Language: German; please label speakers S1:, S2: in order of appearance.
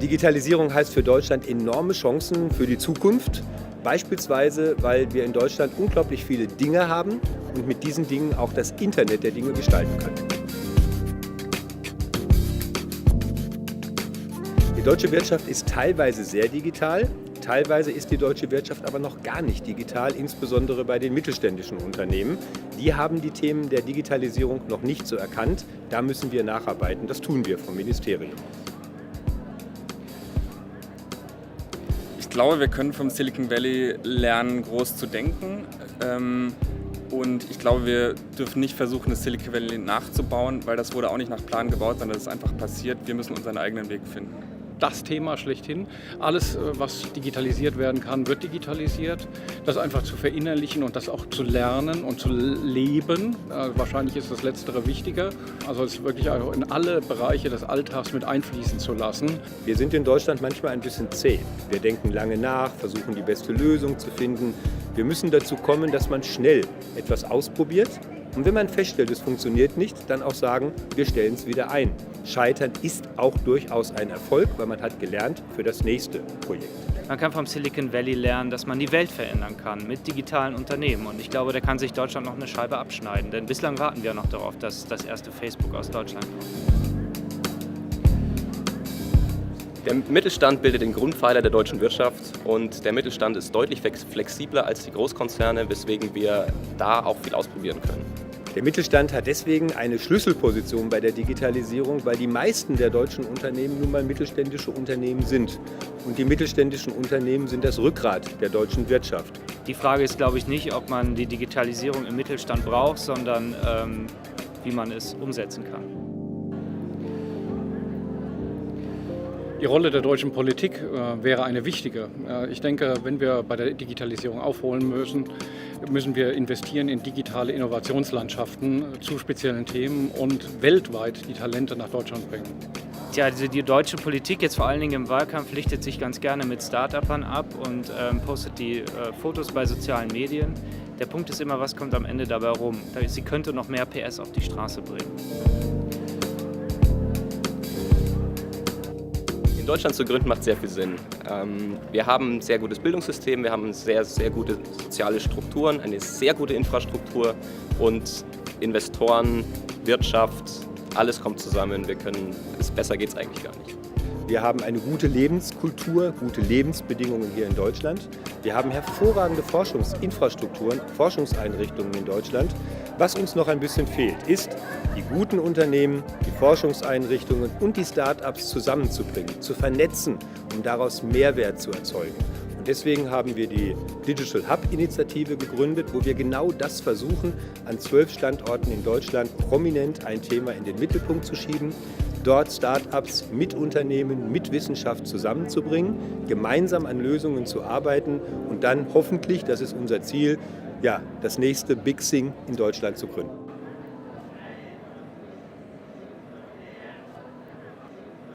S1: Digitalisierung heißt für Deutschland enorme Chancen für die Zukunft. Beispielsweise, weil wir in Deutschland unglaublich viele Dinge haben und mit diesen Dingen auch das Internet der Dinge gestalten können. Die deutsche Wirtschaft ist teilweise sehr digital, teilweise ist die deutsche Wirtschaft aber noch gar nicht digital, insbesondere bei den mittelständischen Unternehmen. Die haben die Themen der Digitalisierung noch nicht so erkannt. Da müssen wir nacharbeiten. Das tun wir vom Ministerium.
S2: Ich glaube, wir können vom Silicon Valley lernen, groß zu denken. Und ich glaube, wir dürfen nicht versuchen, das Silicon Valley nachzubauen, weil das wurde auch nicht nach Plan gebaut, sondern das ist einfach passiert. Wir müssen unseren eigenen Weg finden.
S3: Das Thema schlechthin. Alles, was digitalisiert werden kann, wird digitalisiert. Das einfach zu verinnerlichen und das auch zu lernen und zu leben. Wahrscheinlich ist das Letztere wichtiger. Also es wirklich einfach in alle Bereiche des Alltags mit einfließen zu lassen.
S1: Wir sind in Deutschland manchmal ein bisschen zäh. Wir denken lange nach, versuchen die beste Lösung zu finden. Wir müssen dazu kommen, dass man schnell etwas ausprobiert. Und wenn man feststellt, es funktioniert nicht, dann auch sagen, wir stellen es wieder ein. Scheitern ist auch durchaus ein Erfolg, weil man hat gelernt für das nächste Projekt.
S4: Man kann vom Silicon Valley lernen, dass man die Welt verändern kann mit digitalen Unternehmen. Und ich glaube, da kann sich Deutschland noch eine Scheibe abschneiden. Denn bislang warten wir noch darauf, dass das erste Facebook aus Deutschland kommt.
S5: Der Mittelstand bildet den Grundpfeiler der deutschen Wirtschaft und der Mittelstand ist deutlich flexibler als die Großkonzerne, weswegen wir da auch viel ausprobieren können.
S1: Der Mittelstand hat deswegen eine Schlüsselposition bei der Digitalisierung, weil die meisten der deutschen Unternehmen nun mal mittelständische Unternehmen sind. Und die mittelständischen Unternehmen sind das Rückgrat der deutschen Wirtschaft.
S4: Die Frage ist, glaube ich, nicht, ob man die Digitalisierung im Mittelstand braucht, sondern wie man es umsetzen kann.
S3: Die Rolle der deutschen Politik wäre eine wichtige. Ich denke, wenn wir bei der Digitalisierung aufholen müssen, müssen wir investieren in digitale Innovationslandschaften zu speziellen Themen und weltweit die Talente nach Deutschland bringen.
S4: Tja, also die deutsche Politik, jetzt vor allen Dingen im Wahlkampf, lichtet sich ganz gerne mit Start-upern ab und postet die Fotos bei sozialen Medien. Der Punkt ist immer, was kommt am Ende dabei rum? Sie könnte noch mehr PS auf die Straße bringen.
S5: In Deutschland zu gründen macht sehr viel Sinn. Wir haben ein sehr gutes Bildungssystem, wir haben sehr, sehr gute soziale Strukturen, eine sehr gute Infrastruktur und Investoren, Wirtschaft, alles kommt zusammen. Besser geht es eigentlich gar nicht.
S1: Wir haben eine gute Lebenskultur, gute Lebensbedingungen hier in Deutschland. Wir haben hervorragende Forschungsinfrastrukturen, Forschungseinrichtungen in Deutschland. Was uns noch ein bisschen fehlt, ist, die guten Unternehmen, die Forschungseinrichtungen und die Start-ups zusammenzubringen, zu vernetzen, um daraus Mehrwert zu erzeugen. Und deswegen haben wir die Digital Hub-Initiative gegründet, wo wir genau das versuchen, an 12 Standorten in Deutschland prominent ein Thema in den Mittelpunkt zu schieben, dort Start-ups mit Unternehmen, mit Wissenschaft zusammenzubringen, gemeinsam an Lösungen zu arbeiten und dann hoffentlich, das ist unser Ziel, das nächste Big Thing in Deutschland zu gründen.